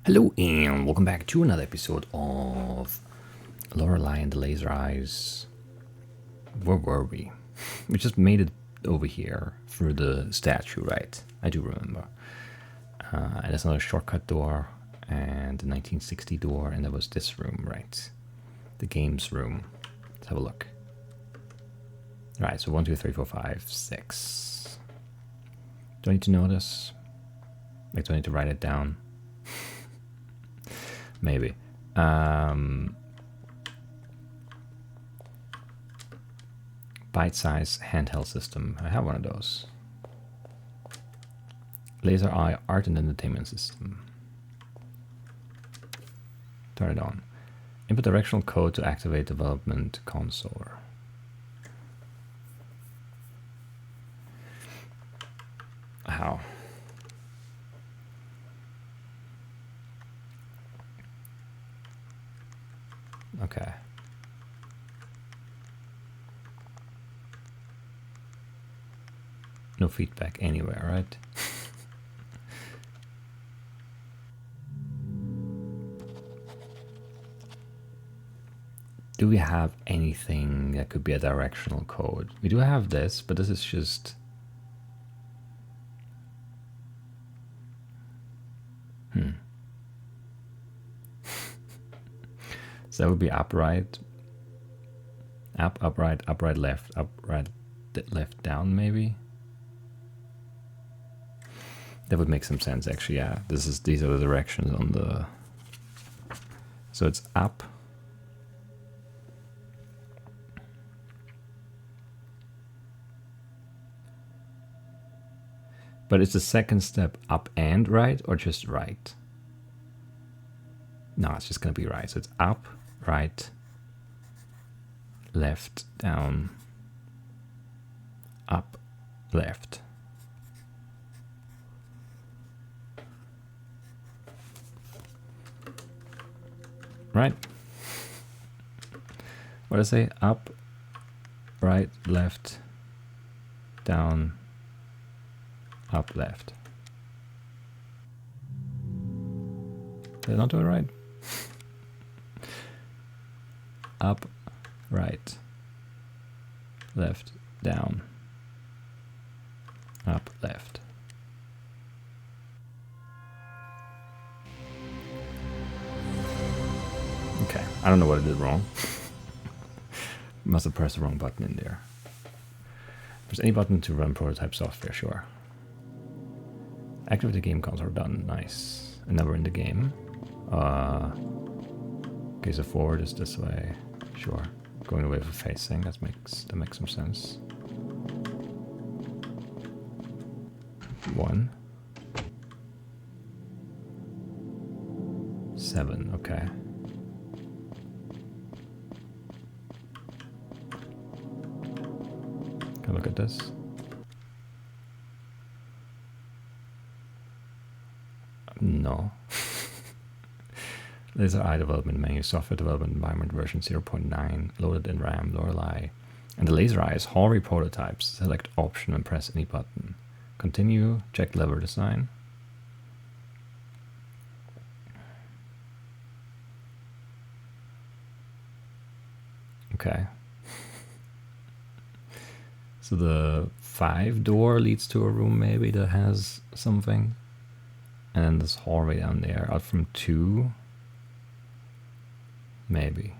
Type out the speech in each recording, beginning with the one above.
Hello and welcome back to another episode of Lorelei and the Laser Eyes. Where were we? We just made it over here through the statue, right? I do remember. And there's another shortcut door and the 1960 door, and there was this room, right? The games room. Let's have a look. Right, so 1, 2, 3, 4, 5, 6. Do I need to know this? Like, do I need to write it down? Maybe. Bite-size handheld system. I have one of those. Laser Eye art and entertainment system. Turn it on. Input directional code to activate development console. How? Okay. No feedback anywhere, right? Do we have anything that could be a directional code? We do have this, but this is just... So that would be upright, up, upright, left, upright, left, down, maybe? That would make some sense, actually, yeah. These are the directions on the... So it's up. But it's the second step up and right, or just right? No, it's just going to be right. So it's up, right, left, down, up, left. Right? What did I say? Up, right, left, down, up, left. Did I not do it right? Up, right, left, down, up, left. Okay, I don't know what I did wrong. Must have pressed the wrong button in there. Press any button to run prototype software, sure. Activate the game console, done, nice. And now we're in the game. Okay, so forward is this way, sure. Going away for facing, that makes some sense. 1. 7, okay. Can I look at this? No. Laser Eye development menu, software development environment version 0.9, loaded in RAM, Lorelei. And the Laser Eye is Hallway prototypes. Select option and press any button. Continue, check lever design. Okay. So the 5 door leads to a room maybe that has something. And then this hallway down there, out from 2. Maybe.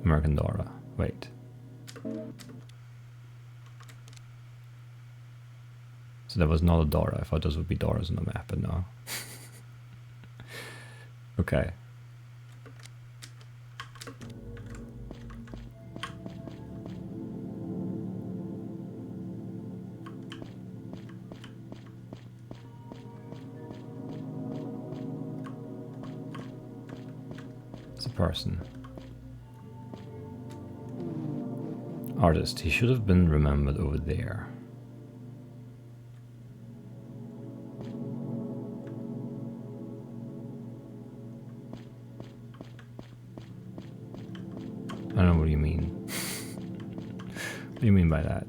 American Dora. Wait. So that was not a Dora. I thought those would be Doras on the map, but no. Okay. It's a person. Artist. He should have been remembered over there. What do you mean by that?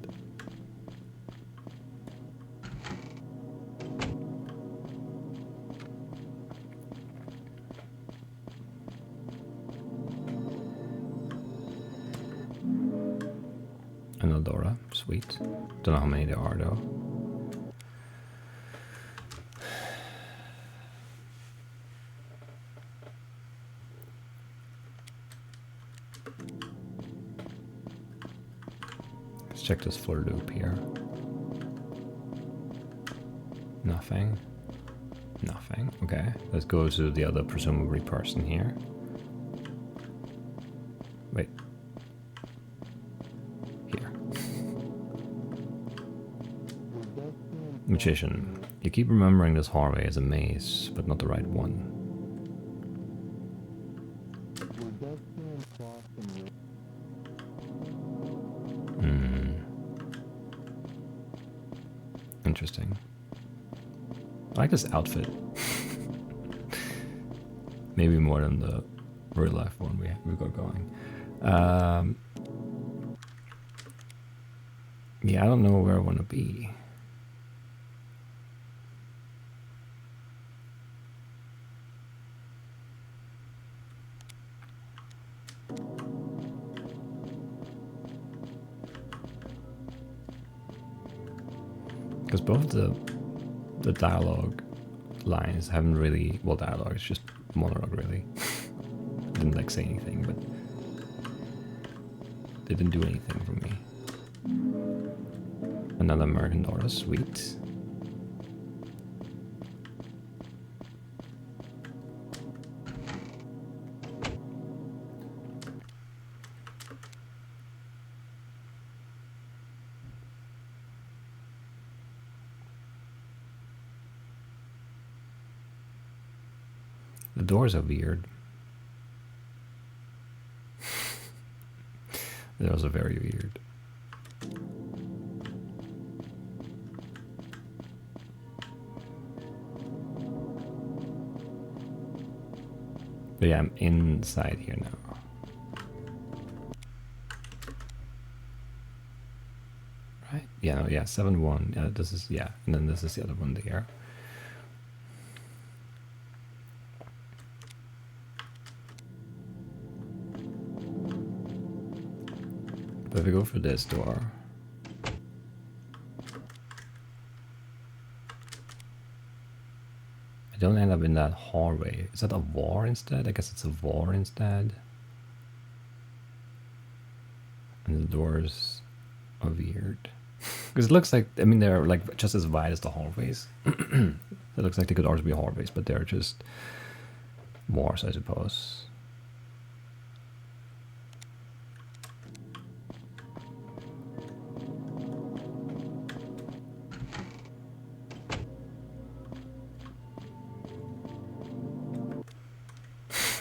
An Eldora, sweet. Don't know how many there are though. Let's check this for loop here. Nothing. Nothing. Okay, let's go to the other presumably person here. Wait. Here. Magician. You keep remembering this hallway as a maze, but not the right one. Interesting. I like this outfit. Maybe more than the real life one we got going. Yeah, I don't know where I want to be. Because both the dialogue lines haven't really, well, dialogue, it's just monologue really. Didn't like say anything, but they didn't do anything for me. Another American dollar, sweet. The doors are weird. The doors are very weird. But yeah, I'm inside here now. Right? Yeah, no, yeah, 7-1. Yeah, this is, yeah, and then this is the other one there. But if we go for this door, I don't end up in that hallway. Is that a war instead? I guess it's a war instead. And the doors are weird. Because it looks like, I mean, they're like just as wide as the hallways. It looks like they could also be hallways, but they're just wars, I suppose.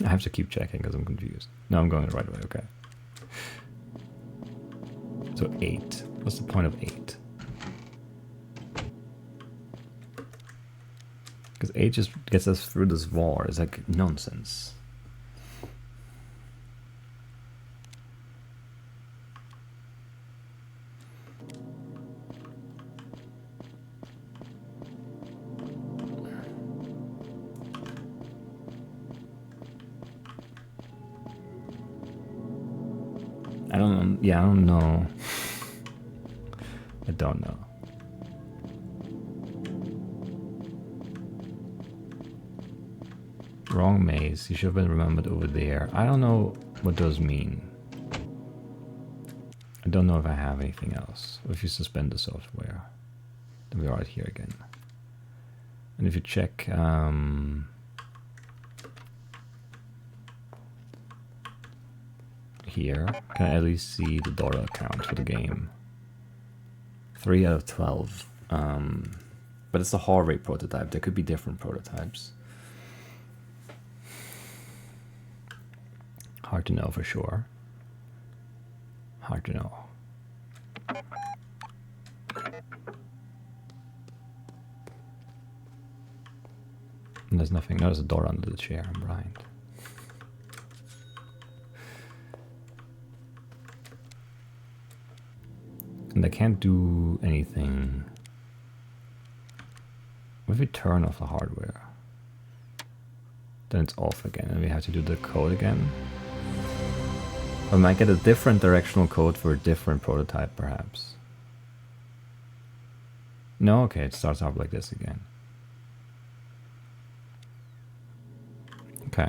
I have to keep checking because I'm confused. No, I'm going the right way, okay. So 8. What's the point of 8? Because 8 just gets us through this war. It's like nonsense. Yeah, I don't know. I don't know. Wrong maze. You should have been remembered over there. I don't know what those mean. I don't know if I have anything else. Or if you suspend the software, then we're right here again. And if you check here, can I at least see the dollar account for the game? 3 out of 12. But it's a hallway prototype. There could be different prototypes. Hard to know for sure. Hard to know. And there's nothing. No, there's a door under the chair. I'm blind. And I can't do anything. What if we turn off the hardware? Then it's off again and we have to do the code again. Or we might get a different directional code for a different prototype perhaps. No, okay, it starts off like this again. Okay.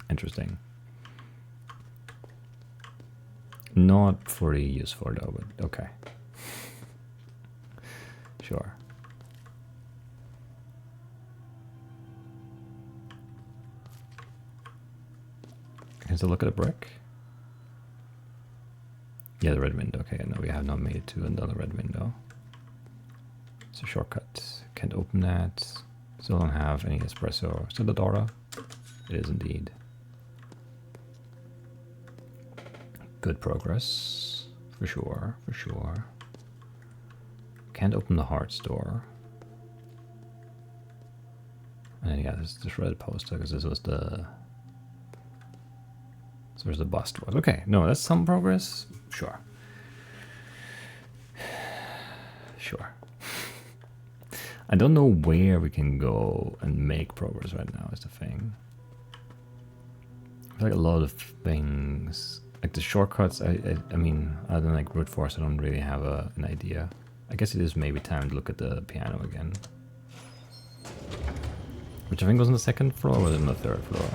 Interesting. Not fully useful though, but okay. Sure. Can I look at a brick? Yeah, the red window. Okay, no, we have not made it to another red window. It's a shortcut. Can't open that. Still don't have any espresso. Still the Dora? It is indeed. Good progress. For sure, for sure. Can't open the hearts door. And then, yeah, this red poster, because this was the... So there's the bust was. Okay, no, that's some progress. Sure. Sure. I don't know where we can go and make progress right now is the thing. I feel like a lot of things, like the shortcuts, I mean, other than like brute force, I don't really have an idea. I guess it is maybe time to look at the piano again. Which I think was on the second floor or was it on the third floor?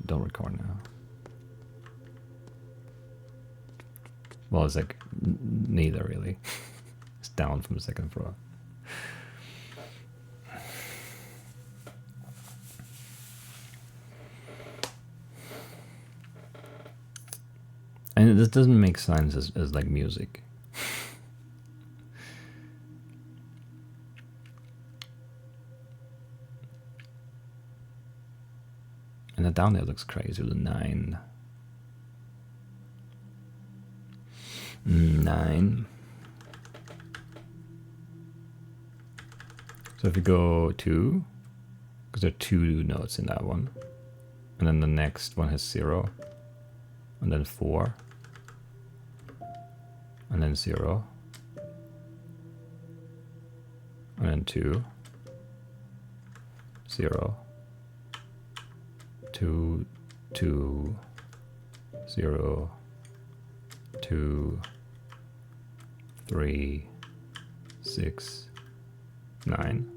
Don't recall now. Well, it's like neither really. It's down from the second floor. And this doesn't make sense as like music. And the down there looks crazy with a 9. 9. So if you go 2, because there are 2 notes in that one, and then the next one has 0, and then 4, and then 0, and then 2, 0, 2, 2, 0, 2, 3, 6, 9.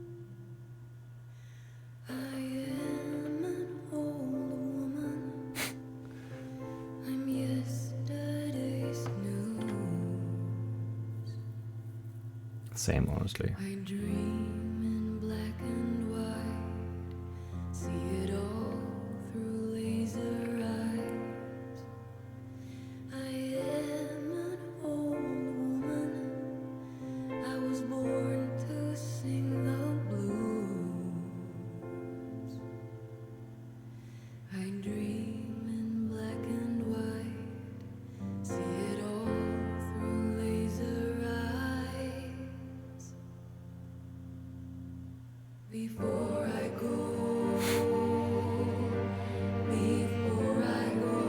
I am an old woman. I'm yesterday's news. Same, honestly. I dream in black and white. See it all through laser eyes. I am an old woman. I was born to sing the blues. I dream in black and white. See it all through laser eyes. Before I go. Before I go,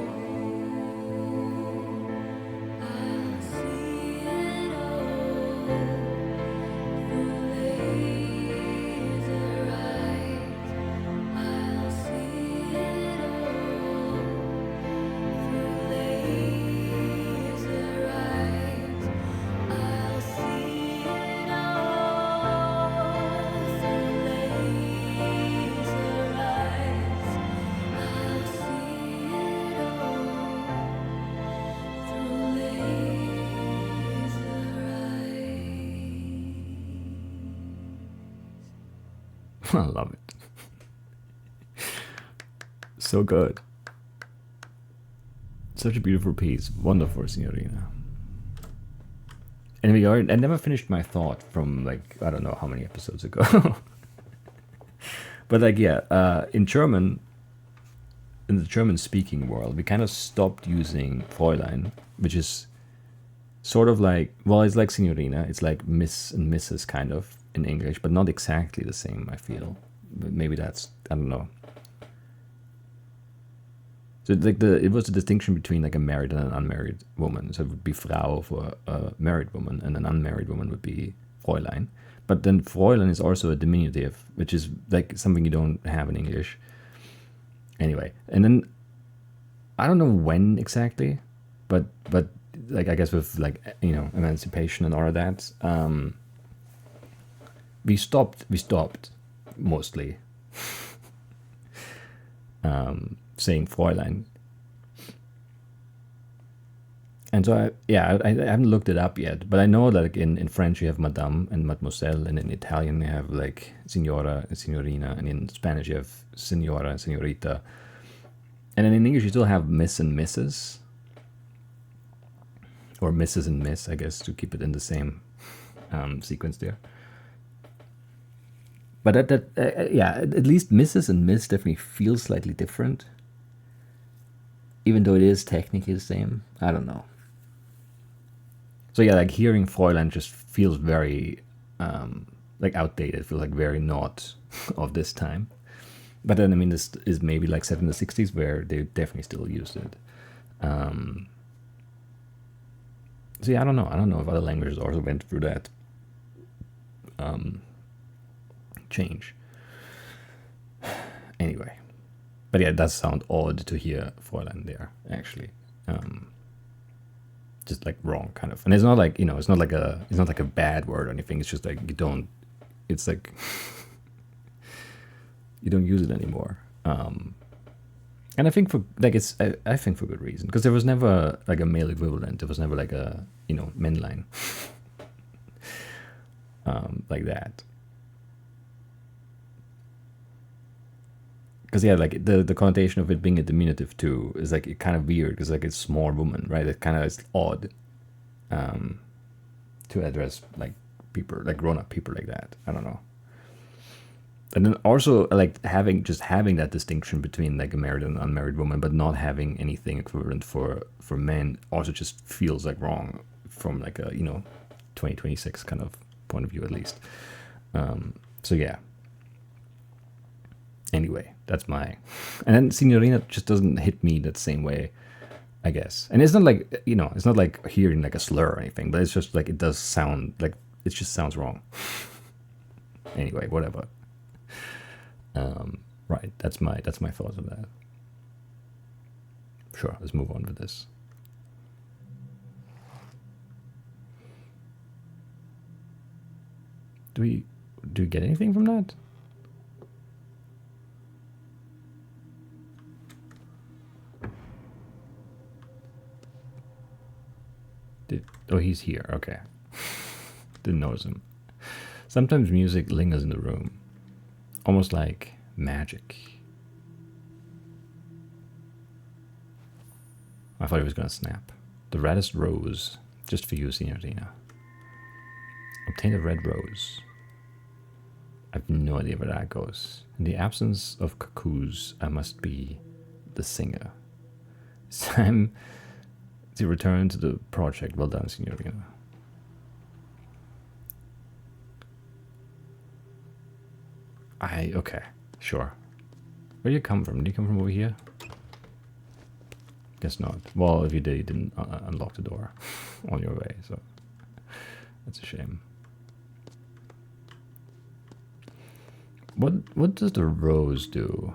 I'll see it all through laser eyes. I'll see it all through laser eyes. I'll see it all through laser eyes. I'll see it all through laser eyes. I love it. So good. Such a beautiful piece. Wonderful, Signorina. Anyway, I never finished my thought from like, I don't know how many episodes ago. But like, yeah, in German, in the German speaking world, we kind of stopped using Fräulein, which is sort of like, well, it's like Signorina. It's like Miss and Mrs. kind of in English, but not exactly the same, I feel. But maybe that's, I don't know. So it was a distinction between like a married and an unmarried woman. So it would be Frau for a married woman, and an unmarried woman would be Fräulein. But then Fräulein is also a diminutive, which is like something you don't have in English. Anyway, and then I don't know when exactly, but like I guess with like emancipation and all of that, we stopped mostly saying Fräulein. And so I haven't looked it up yet, but I know that like in French you have Madame and Mademoiselle, and in Italian you have like Signora and Signorina, and in Spanish you have Signora and Signorita, and then in English you still have Miss and Mrs. Or Mrs. and Miss, I guess, to keep it in the same sequence there. But at least Mrs. and Miss definitely feels slightly different, even though it is technically the same. I don't know. So yeah, like hearing Fräulein just feels very like outdated. Feels like very not of this time. But then I mean, this is maybe like set in the '60s where they definitely still used it. So yeah, I don't know. I don't know if other languages also went through that change. Anyway, but yeah, it does sound odd to hear Fräulein there, actually. Just like wrong, kind of. And it's not like it's not like a bad word or anything. It's just like you don't. It's like you don't use it anymore. And I think for like I think for good reason, because there was never like a male equivalent. There was never like a Männlein like that. Because yeah, like the connotation of it being a diminutive too is like kind of weird, because like it's small woman, right? It kind of is odd to address like people, like grown up people like that. I don't know. And then also like having that distinction between like a married and unmarried woman, but not having anything equivalent for men also just feels like wrong from like a 2026 kind of point of view, at least. So yeah. Anyway, that's my. And then Signorina just doesn't hit me that same way, I guess. And it's not like it's not like hearing like a slur or anything, but it's just like it does sound like it just sounds wrong. Anyway, whatever. Right, that's my thoughts on that. Sure, let's move on with this. Do we get anything from that? Oh, he's here. Okay. Didn't notice him. Sometimes music lingers in the room, almost like magic. I thought he was going to snap. The reddest rose, just for you, Signorina. Obtain a red rose. I have no idea where that goes. In the absence of cuckoos, I must be the singer. It's time to return to the project. Well done, Signorina. Okay, sure. Where do you come from? Do you come from over here? Guess not. Well, if you did, you didn't unlock the door on your way, so that's a shame. What does the rose do?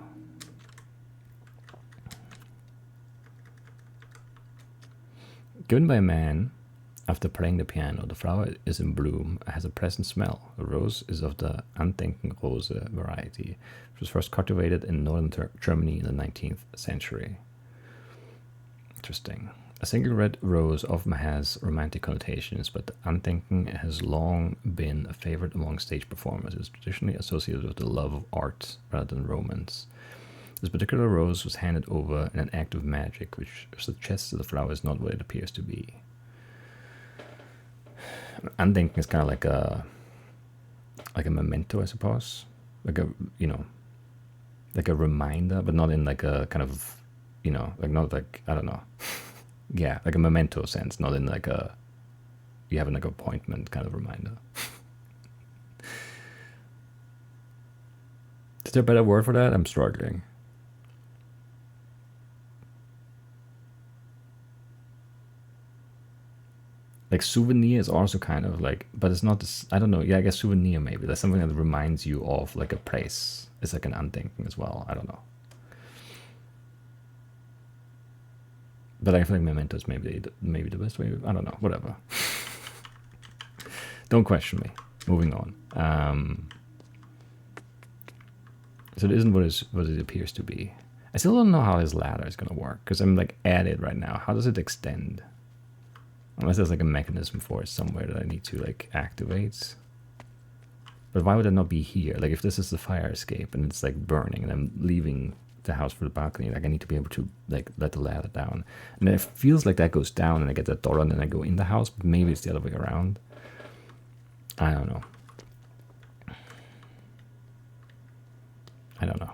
Given by a man after playing the piano, the flower is in bloom, has a pleasant smell. The rose is of the Andenken Rose variety, which was first cultivated in northern Germany in the 19th century. Interesting. A single red rose often has romantic connotations, but the Andenken has long been a favorite among stage performers. It is traditionally associated with the love of art rather than romance. This particular rose was handed over in an act of magic, which suggests that the flower is not what it appears to be. Andenken is kind of like a memento, I suppose, like a like a reminder, but not in like a kind of like not like I don't know, yeah, like a memento sense, not in like a you have like an appointment kind of reminder. Is there a better word for that? I'm struggling. Like souvenir is also kind of like, but it's not this, I don't know. Yeah, I guess souvenir maybe. That's something that reminds you of like a place. It's like an Andenken as well. I don't know. But I feel like memento is maybe the best way. I don't know. Whatever. Don't question me. Moving on. So it isn't what it appears to be. I still don't know how his ladder is gonna work because I'm like at it right now. How does it extend? Unless there's like a mechanism for it somewhere that I need to like activate. But why would it not be here? Like if this is the fire escape and it's like burning and I'm leaving the house for the balcony, like I need to be able to like let the ladder down. And it feels like that goes down and I get that door and then I go in the house, but maybe it's the other way around. I don't know. I don't know.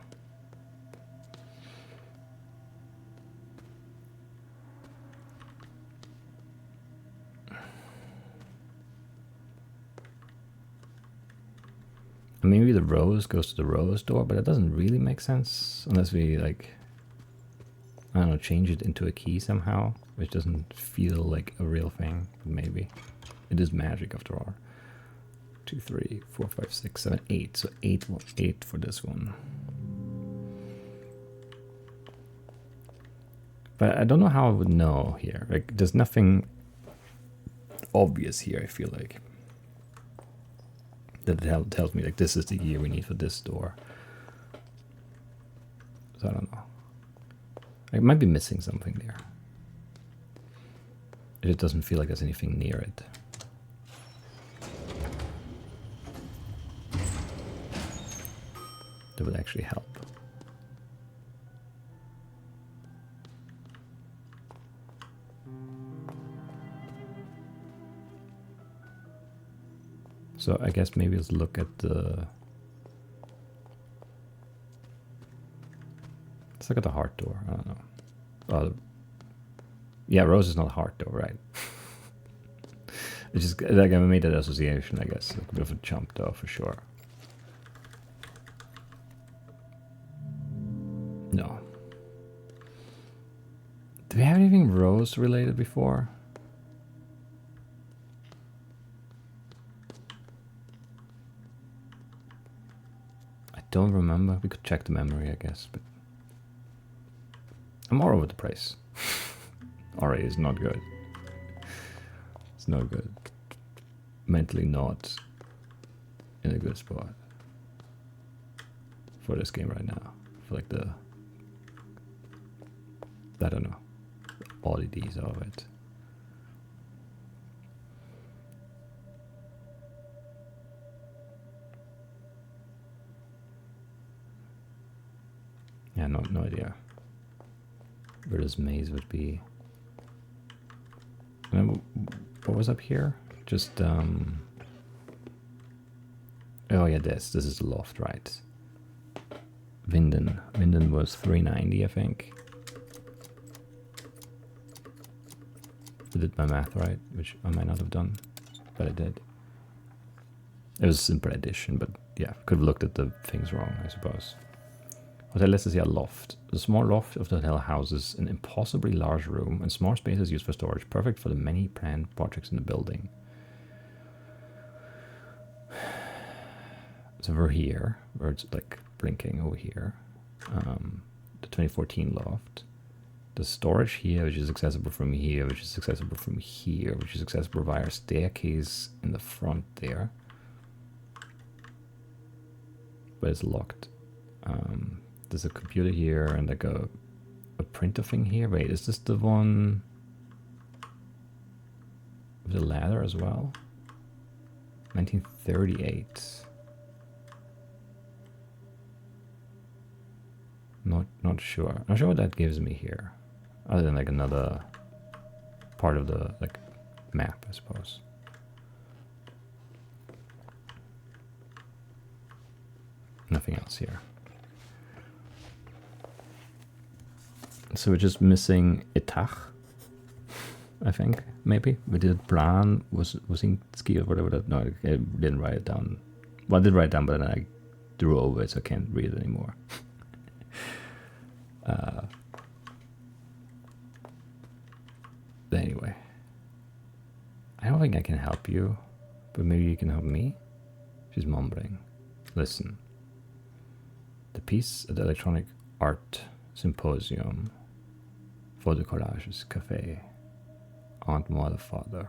Maybe the rose goes to the rose door, but it doesn't really make sense unless we like, I don't know, change it into a key somehow, which doesn't feel like a real thing. But maybe it is magic after all. 2, 3, 4, 5, 6, 7, 8. So 8 for this one. But I don't know how I would know here. Like, there's nothing obvious here. I feel like that tells me like this is the year we need for this door. So I don't know. I might be missing something there. It just doesn't feel like there's anything near it. That would actually help. So I guess maybe let's look at the... Let's look at the heart door. I don't know. Yeah, rose is not a heart door, right? It's just like I made that association, I guess. Like a bit of a jump though, for sure. No. Do we have anything rose related before? I don't remember. We could check the memory, I guess, but I'm all over the place. Already is not good. It's not good. Mentally not in a good spot for this game right now. For like the, I don't know, oddities of it. Yeah, no idea where this maze would be. And then what was up here? Just oh yeah, this is the loft, right? Winden was 390, I think. I did my math right, which I might not have done, but I did. It was a simple addition, but yeah, could have looked at the things wrong, I suppose. Hotel lists is a loft. The small loft of the hotel houses an impossibly large room and small spaces used for storage, perfect for the many planned projects in the building. So we're here, where it's like blinking over here. The 2014 loft. The storage here, which is accessible from here, which is accessible from here, which is accessible via a staircase in the front there. But it's locked. There's a computer here and like a printer thing here. Wait, is this the one with the ladder as well? 1938. Not sure. Not sure what that gives me here, other than like another part of the like map, I suppose. Nothing else here. So we're just missing Etach, I think, maybe. We did Plan, was in ski or whatever that, no, I didn't write it down. Well, I did write it down, but then I drew over it, so I can't read it anymore. But anyway, I don't think I can help you, but maybe you can help me? She's mumbling. Listen. The piece at the Electronic Art Symposium, Photo Collages Cafe, Aunt Mother Father,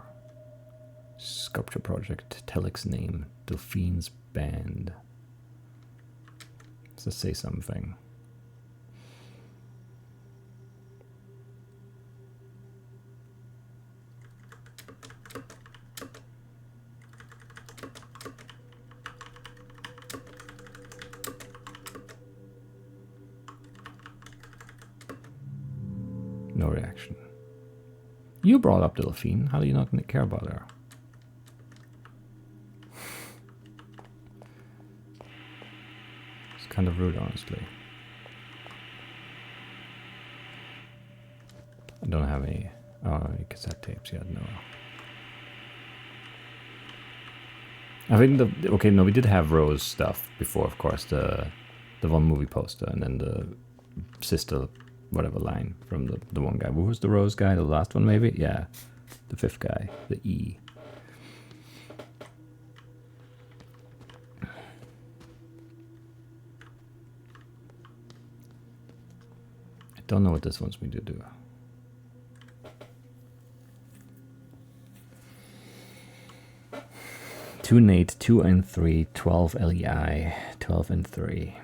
Sculpture Project, Telex Name, Delphine's Band. Let's say something. No reaction. You brought up Delphine. How do you not care about her? It's kind of rude, honestly. I don't have any cassette tapes yet, no. I think we did have Rose stuff before, of course, the one movie poster, and then the sister whatever line from the one guy. Who was the Rose guy? The last one, maybe? Yeah. The fifth guy. The E. I don't know what this wants me to do. Two Nate, 2 and 3, 12 LEI, 12 and 3.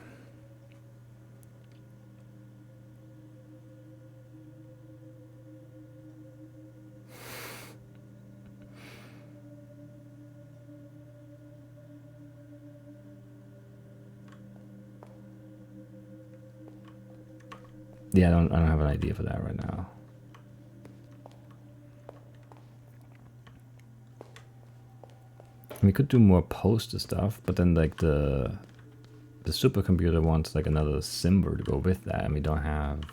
Yeah, I don't have an idea for that right now. We could do more poster stuff, but then like the supercomputer wants like another symbol to go with that, and we don't have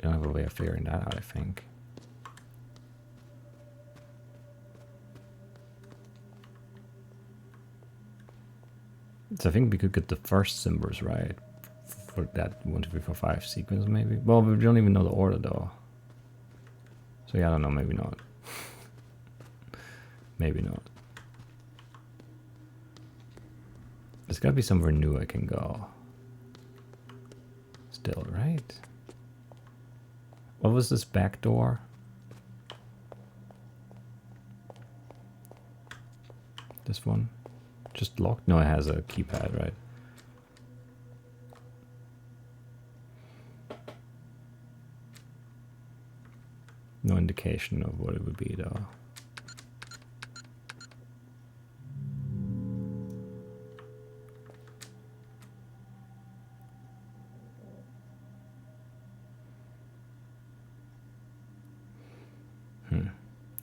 a way of figuring that out, I think. So I think we could get the first symbols right for that 1, 2, 3, 4, 5 sequence, maybe. Well, we don't even know the order though. So yeah, I don't know. Maybe not. Maybe not. There's got to be somewhere new I can go. Still, right? What was this back door? This one? Just locked? No, it has a keypad, right? No indication of what it would be, though.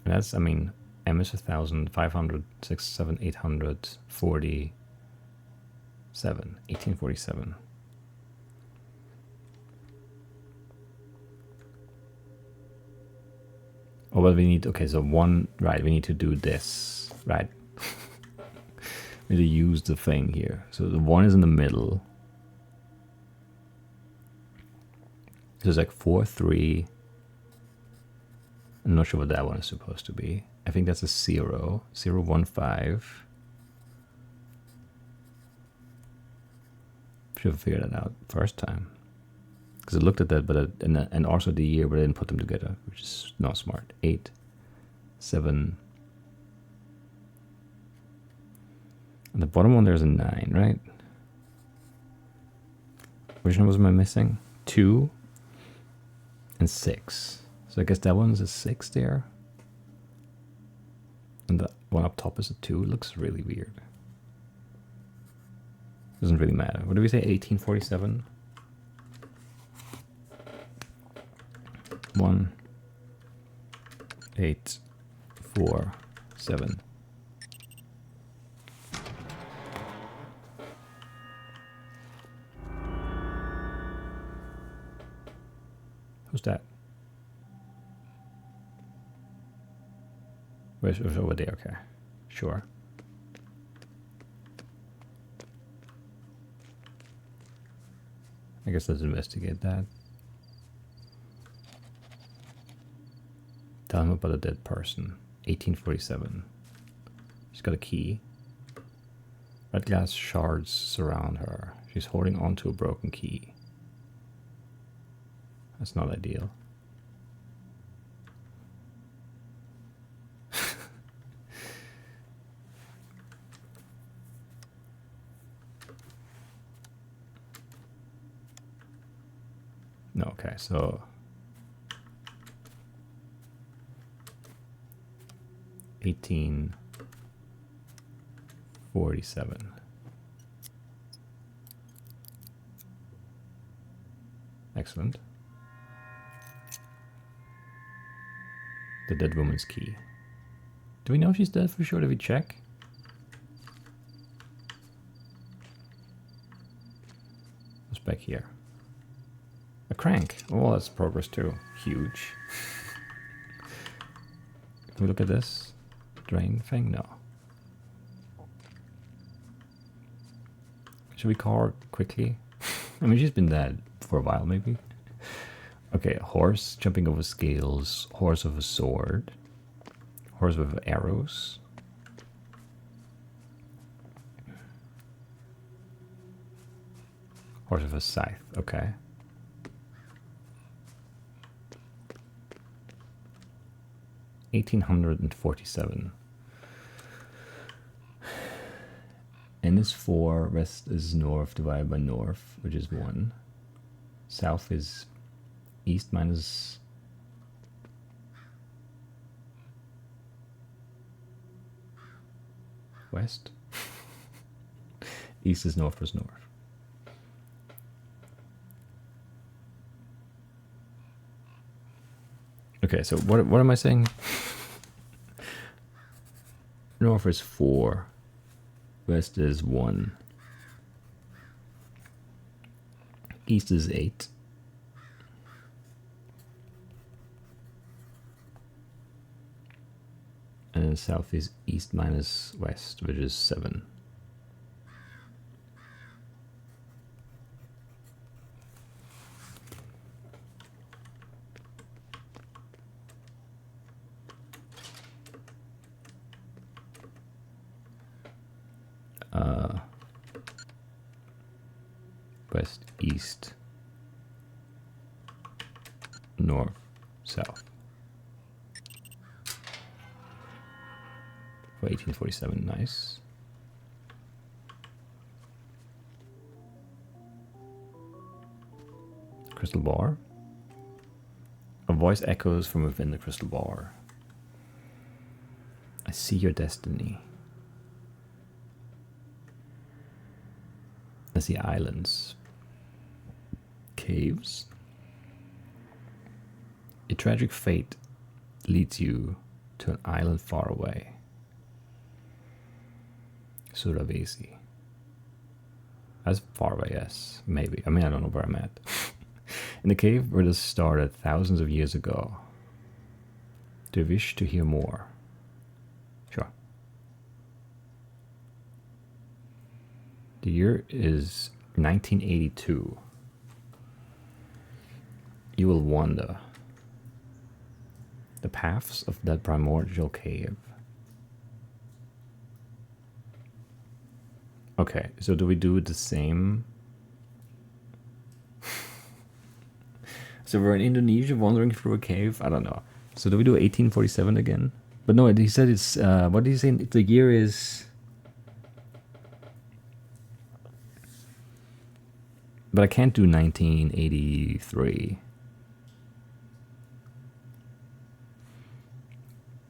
That's, I mean, M is 1,000, 500, 6, 7, 800, 47, 1847. Oh, well, we need, okay, so one, right, we need to do this, right? We need to use the thing here. So the 1 is in the middle. So it's like 4, 3. I'm not sure what that one is supposed to be. I think that's a 0, 0, 1, 5. Should have figured that out first time. Because I looked at that, but and also the year, but I didn't put them together, which is not smart. 8, 7. And the bottom one there's a 9, right? Which numbers am I missing? 2 and 6. So I guess that one's a 6 there. And the one up top is a 2. It looks really weird. Doesn't really matter. What do we say? 1847? 1, 8, 4, 7. Who's that? Where's over there? Okay, sure. I guess let's investigate that. Tell him about a dead person. 1847. She's got a key. Red glass shards surround her. She's holding onto a broken key. That's not ideal. No, okay, so 1847. Excellent. The dead woman's key. Do we know if she's dead for sure? Did we check? What's back here? A crank. Oh, that's progress too. Huge. Can we look at this? Drain thing? No. Should we call her quickly? I mean, she's been dead for a while, maybe. Okay, horse jumping over scales, horse with a sword, horse with arrows. Horse with a scythe, okay. $1847. N is 4, west is north divided by north, which is 1. South is east minus west. East is north plus north. Okay, so what am I saying? North is 4. West is 1. East is 8. And then south is east minus west, which is 7. West, east, north, south. For 1847, nice. Crystal bar. A voice echoes from within the crystal bar. I see your destiny. I see islands, caves. A tragic fate leads you to an island far away. Sulawesi. That's far away, yes, maybe. I mean, I don't know where I'm at. In the cave where this started thousands of years ago. Do you wish to hear more? Sure. The year is 1982. You will wander the paths of that primordial cave. Okay, so do we do the same? So we're in Indonesia wandering through a cave? I don't know. So do we do 1847 again? But no, he said it's, what did he say? The year is... But I can't do 1983.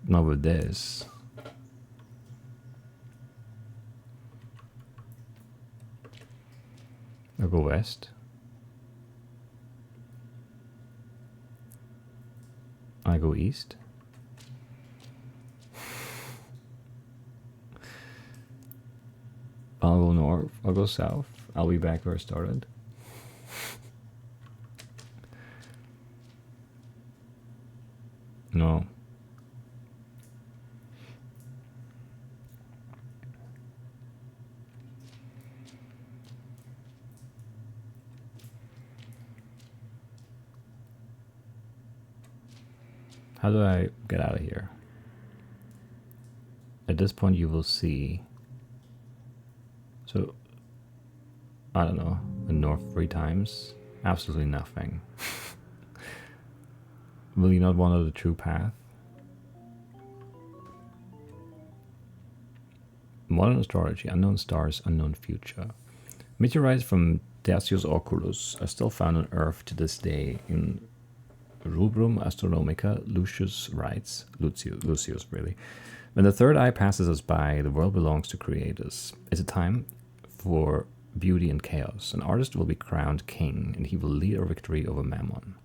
Not with this. I'll go west. I go east. I'll go north. I'll go south. I'll be back where I started. No. How do I get out of here? at this point you will see. So, I don't know, the north 3 times? Absolutely nothing. Will you not wander the true path? Modern astrology, unknown stars, unknown future. Meteorites from Tertius Oculus are still found on Earth to this day. In Rubrum Astronomica, Lucius writes, Lucius really, when the third eye passes us by, the world belongs to creators. It's a time for beauty and chaos. An artist will be crowned king, and he will lead our victory over Mammon.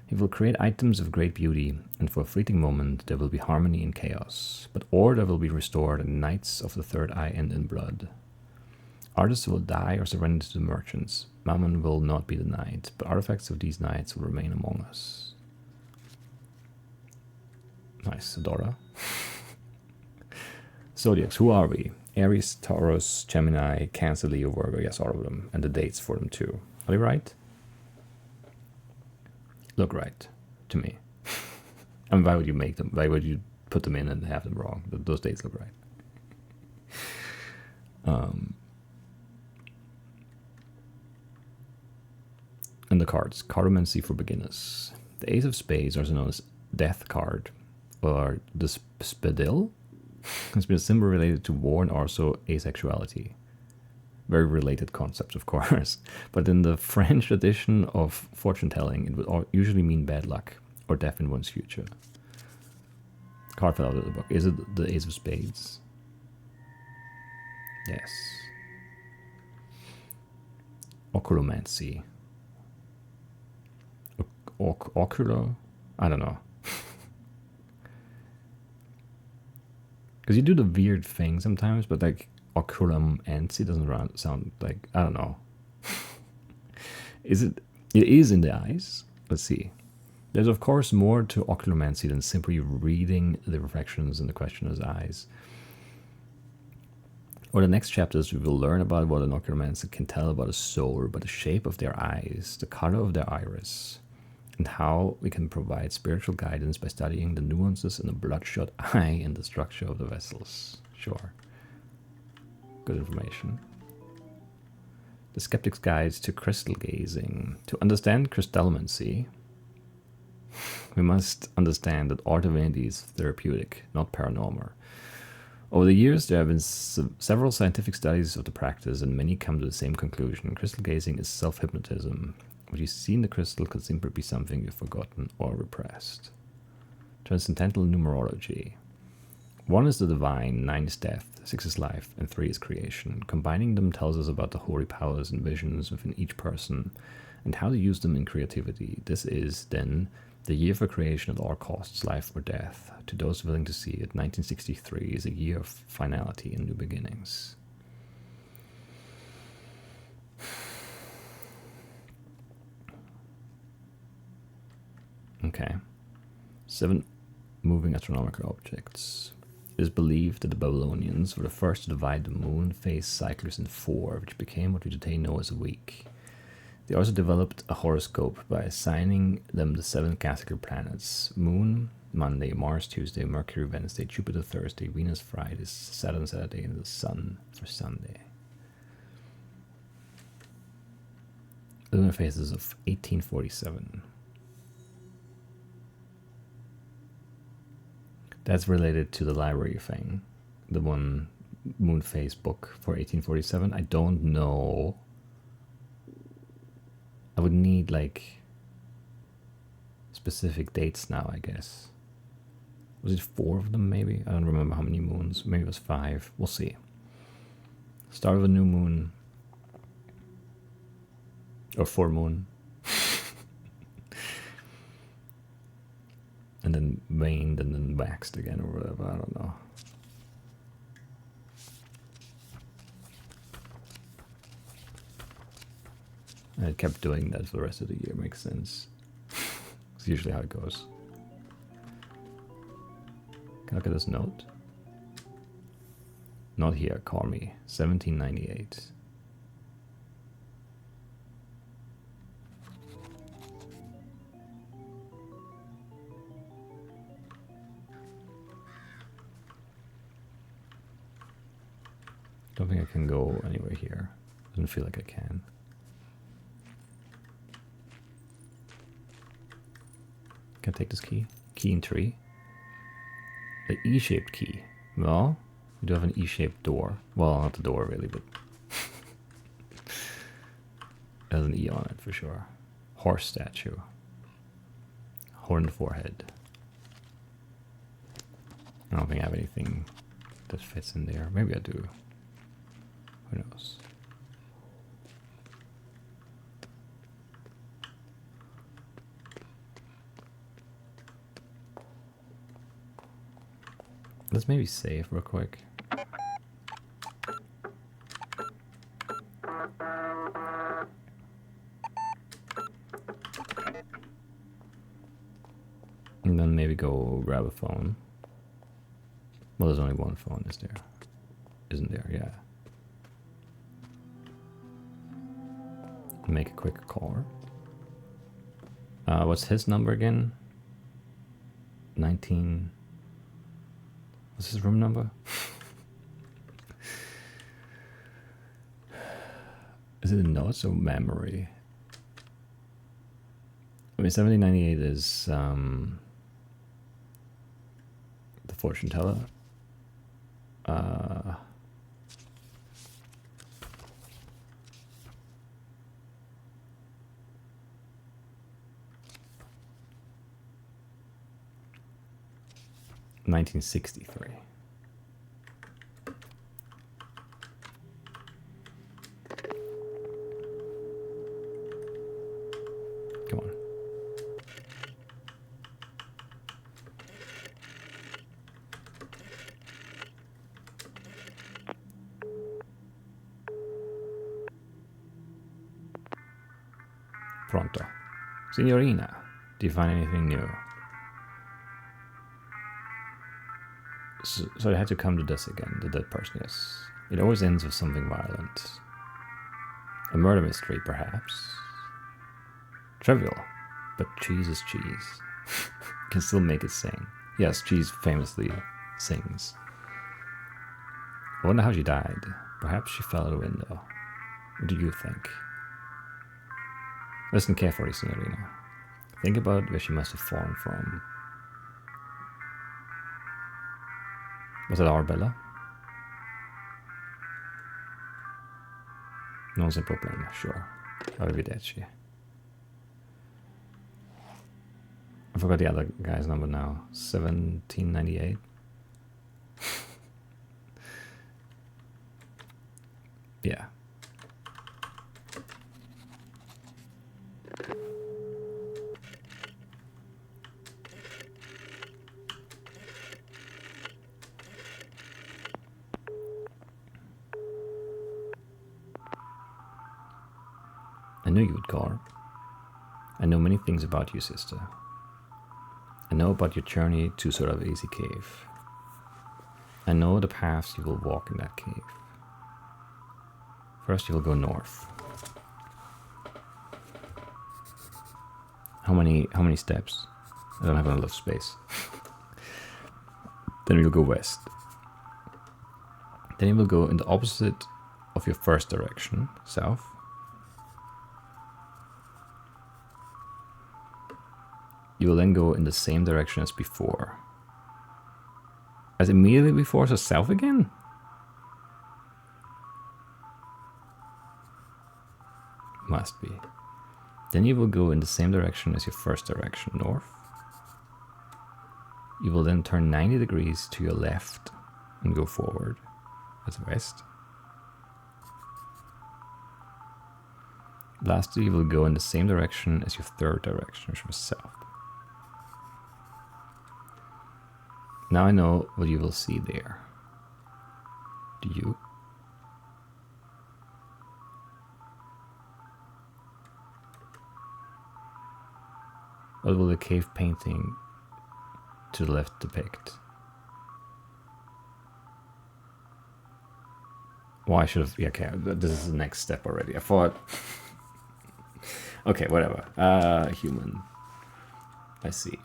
He will create items of great beauty, and for a fleeting moment there will be harmony and chaos. But order will be restored, and nights of the third eye end in blood. Artists will die or surrender to the merchants. Mammon will not be denied, but artifacts of these nights will remain among us. Nice, Adora. Zodiacs, who are we? Aries, Taurus, Gemini, Cancer, Leo, Virgo. Yes, all of them. And the dates for them too. Are they right? Look right to me. I mean, why would you make them? Why would you put them in and have them wrong? Those dates look right. And the cards. Cardomancy for beginners. The Ace of Spades, also known as Death card, or the Spadil, has been a symbol related to war and also asexuality. Very related concepts, of course. But in the French tradition of fortune telling, it would usually mean bad luck or death in one's future. Card fell out of the book. Is it the Ace of Spades? Yes. Oculomancy. Ocular? I don't know. Because you do the weird thing sometimes, but like oculomancy doesn't sound like, I don't know. Is it? It is in the eyes. Let's see. There's of course more to oculomancy than simply reading the reflections in the questioner's eyes. Or the next chapters, we will learn about what an oculomancer can tell about a soul, about the shape of their eyes, the color of their iris, and how we can provide spiritual guidance by studying the nuances in a bloodshot eye and the structure of the vessels. Sure. Good information. The Skeptic's Guide to Crystal Gazing. To understand crystallomancy, we must understand that our divinity is therapeutic, not paranormal. Over the years, there have been several scientific studies of the practice, and many come to the same conclusion. Crystal gazing is self-hypnotism. What you see in the crystal could simply be something you've forgotten or repressed. Transcendental numerology. 1 is the divine, 9 is death, 6 is life, and 3 is creation. Combining them tells us about the holy powers and visions within each person, and how to use them in creativity. This is, then, the year for creation at all costs, life or death. To those willing to see it, 1963 is a year of finality and new beginnings. Okay. 7 moving astronomical objects. It is believed that the Babylonians were the first to divide the moon phase cycles in 4, which became what we today know as a week. They also developed a horoscope by assigning them the 7 classical planets: Moon, Monday; Mars, Tuesday; Mercury, Wednesday; Jupiter, Thursday; Venus, Friday; Saturn, Saturday; and the Sun for Sunday. Lunar phases of 1847. That's related to the library thing. The one moon phase book for 1847. I don't know. I would need like specific dates now, I guess. Was it 4 of them maybe? I don't remember how many moons. Maybe it was 5. We'll see. Start of a new moon. Or full moon. And then waned and then waxed again or whatever. I don't know. And it kept doing that for the rest of the year. Makes sense. It's usually how it goes. Can I look at this note? Not here, call me. 1798. Don't think I can go anywhere here. Doesn't feel like I can. Can I take this key? Key in tree. The E-shaped key. Well, we do have an E-shaped door. Well, not the door really, but it has an E on it for sure. Horse statue. Horned forehead. I don't think I have anything that fits in there. Maybe I do. Who knows? Let's maybe save real quick. And then maybe go grab a phone. Well, there's only one phone, is there? Isn't there? Yeah. Make a quick call. What's his number again? 19. What's his room number? Is it notes or memory? I mean, 1798 is the fortune teller. 1963. Come on. Pronto. Signorina, do you find anything new? So I had to come to this again, the dead person, yes. It always ends with something violent. A murder mystery, perhaps. Trivial, but cheese is cheese. Can still make it sing. Yes, cheese famously sings. I wonder how she died. Perhaps she fell out a window. What do you think? Listen carefully, Signorina. Think about where she must have fallen from. Was it Arbella? Non c'è problema, sure. Arrivederci. I forgot the other guy's number now. 1798. Yeah. I knew you would call. I know many things about you, sister. I know about your journey to Surreal Cave. I know the paths you will walk in that cave. First you will go north. How many steps? I don't have enough space. Then we'll go west. Then you will go in the opposite of your first direction, south. You will then go in the same direction as before. As immediately before, so south again? Must be. Then you will go in the same direction as your first direction, north. You will then turn 90 degrees to your left and go forward. That's west. Lastly, you will go in the same direction as your third direction, which was south. Now I know what you will see there. Do you? What will the cave painting to the left depict? Well, I should have... Yeah, okay, this is the next step already. I thought... Okay, whatever. Human. I see.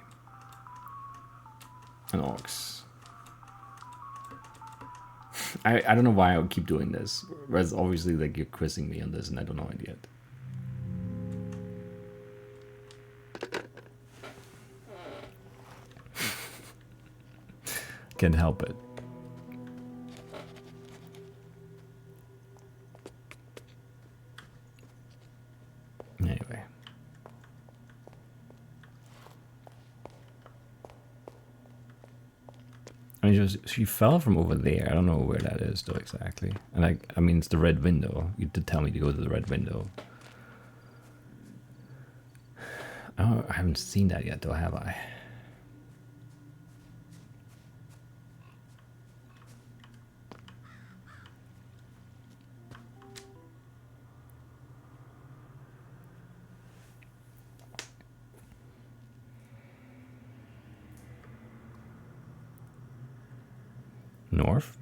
An ox. I don't know why I would keep doing this. Whereas obviously like you're quizzing me on this and I don't know it yet. Can't help it. Anyway. I mean, she fell from over there. I don't know where that is though exactly. And I mean, it's the red window. You did tell me to go to the red window. Oh, I haven't seen that yet though, have I? North?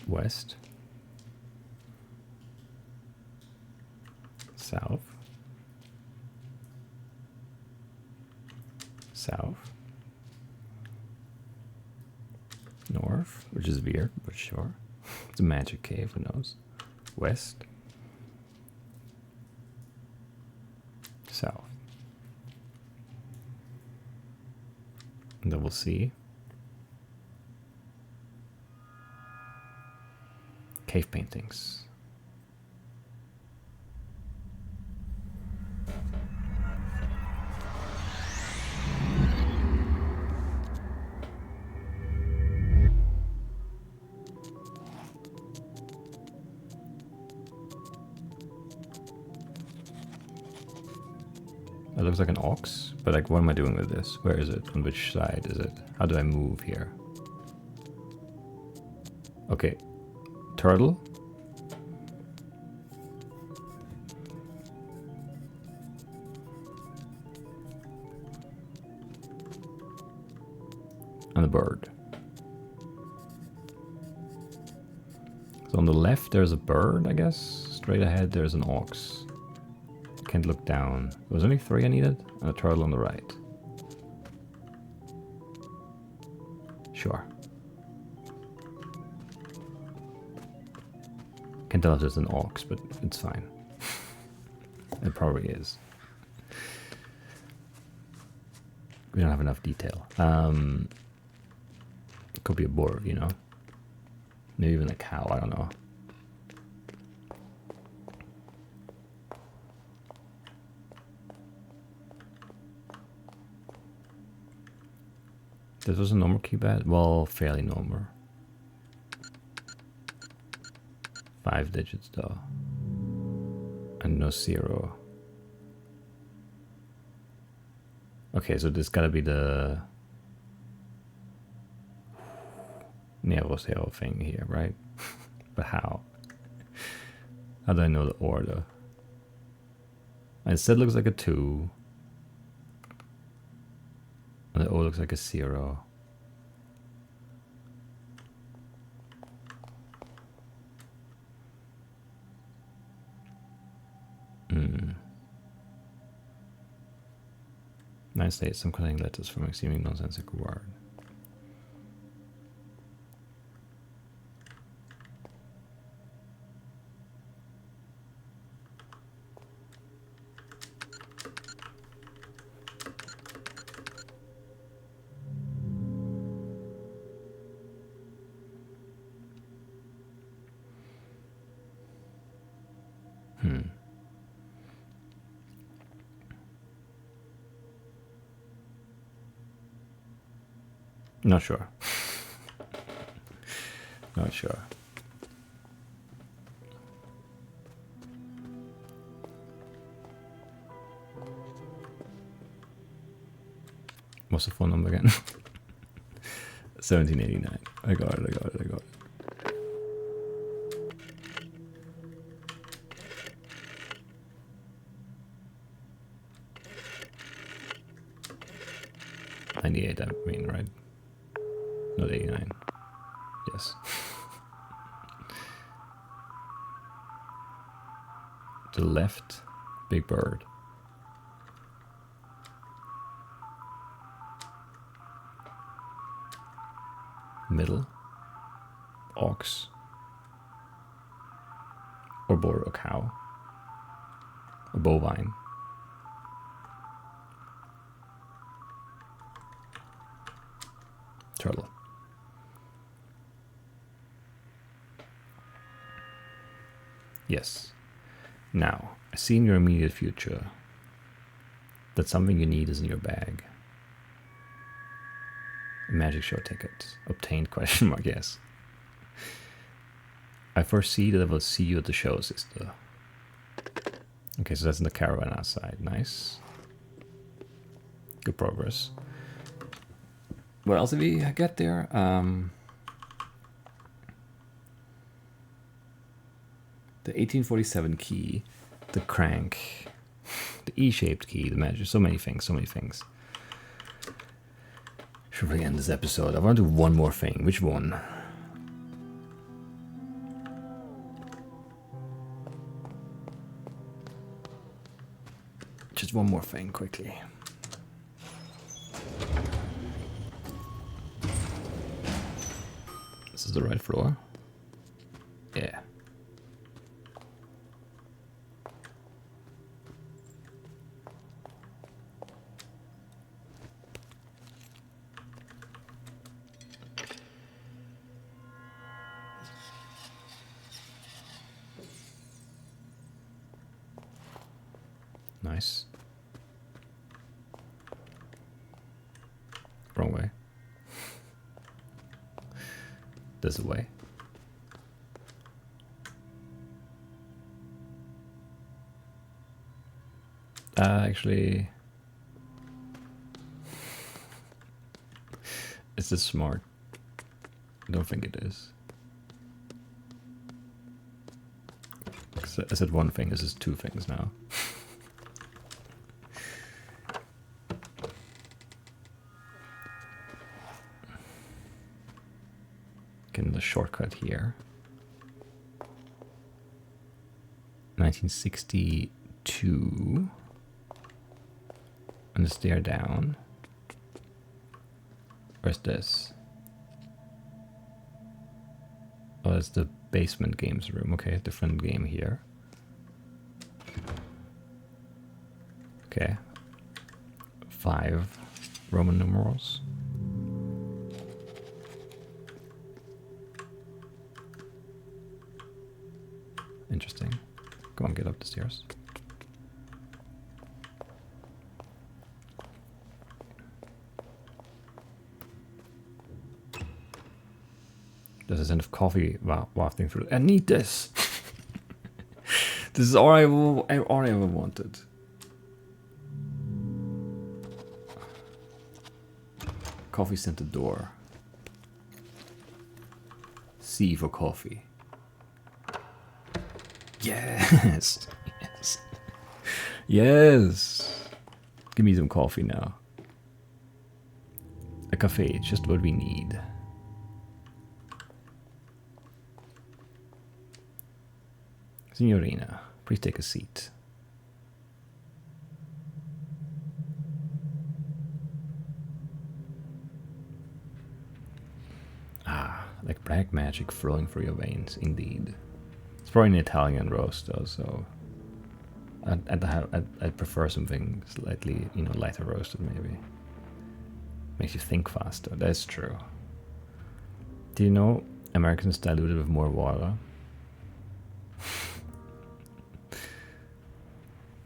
West? South? South? North? Which is weird, but sure. It's a magic cave, who knows? West? South. And then we'll see. Cave paintings. It looks like an ox, but like what am I doing with this? Where is it? On which side is it? How do I move here? Okay. Turtle. And a bird. So on the left there's a bird, I guess. Straight ahead there's an ox. Can't look down. There was only 3 I needed, and a turtle on the right. Sure. Can't tell if there's an ox, but it's fine. It probably is. We don't have enough detail. It could be a boar, you know? Maybe even a cow, I don't know. This was a normal keypad? Well, fairly normal. 5 digits though. And no 0. Okay, so this gotta be the Nero Zero thing here, right? But how? How do I know the order? And Z looks like a 2. And the O looks like a 0. Nice states some connecting letters from a seeming nonsensical word. Not sure. Not sure. What's the phone number again? 1789. I got it, I got it, I got it. I mean, right? Not 89. Yes. To the left, Big bird. Middle. Ox. Or boar or cow. A bovine. Turtle. Yes. Now, I see in your immediate future that something you need is in your bag. A magic show ticket. Obtained question mark, yes. I foresee that I will see you at the show, sister. Okay, so that's in the caravan outside. Nice. Good progress. What else did we get there? The 1847 key, the crank, the E-shaped key, the magic, so many things. Should we end this episode? I want to do one more thing. Which one? Just one more thing, quickly. This is the right floor? Yeah. Nice. Wrong way. This way. Actually, is this smart? I don't think it is. I said one thing, this is two things now. Getting the shortcut here. 1962. And the stair down. Where's this? Oh, it's the basement games room. Okay, different game here. Okay. 5 Roman numerals. Interesting. Go on, get up the stairs. There's a scent of coffee wafting through. I need this. This is all I ever wanted. Coffee scented door. C for coffee. Yes. Yes. Yes. Give me some coffee now. A cafe, just what we need. Signorina, please take a seat. Ah, like black magic flowing through your veins, indeed. It's probably an Italian roast, though, so I'd prefer something slightly, lighter roasted, maybe. Makes you think faster. That's true. Do you know Americans dilute it with more water?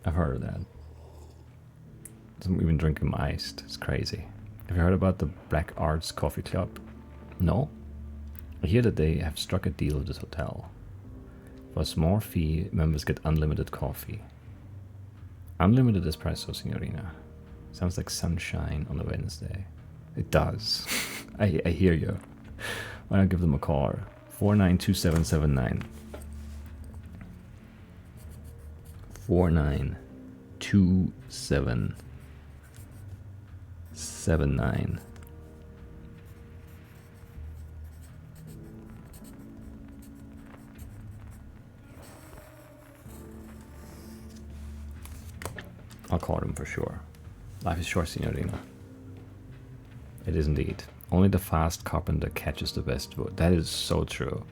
I've heard of that. Some even drink them iced. It's crazy. Have you heard about the Black Arts Coffee Club? No? I hear that they have struck a deal with this hotel. For a small fee, members get unlimited coffee. Unlimited espresso, signorina. Sounds like sunshine on a Wednesday. It does. I hear you. Why not give them a call? 492779. 492779. caught him for sure. Life is short, Signorina. It is indeed. Only the fast carpenter catches the best wood. That is so true.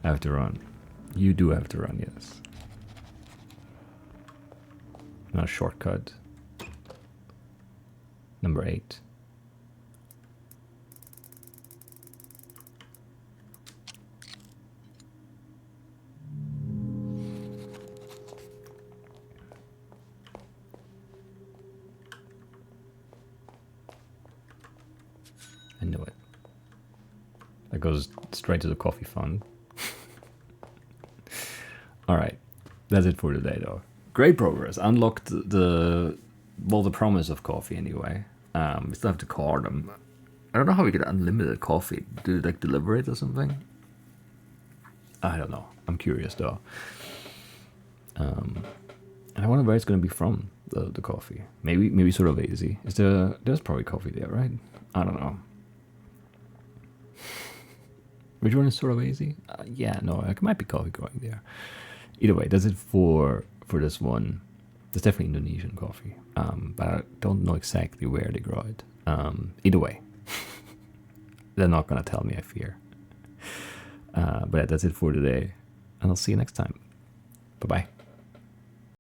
I have to run. You do have to run, yes. Not a shortcut. Number 8. I knew it. That goes straight to the coffee fund. Alright. That's it for today though. Great progress. Unlocked the promise of coffee anyway. We still have to card them. I don't know how we get unlimited coffee. Do they like deliver it or something? I don't know. I'm curious though. And I wonder where it's gonna be from, the coffee. Maybe Sulawesi. There's probably coffee there, right? I don't know. Which one is Sulawesi? Yeah, no, it might be coffee growing there. Either way, that's it for this one. It's definitely Indonesian coffee, but I don't know exactly where they grow it. Either way, they're not gonna tell me, I fear. But yeah, that's it for today, and I'll see you next time. Bye bye.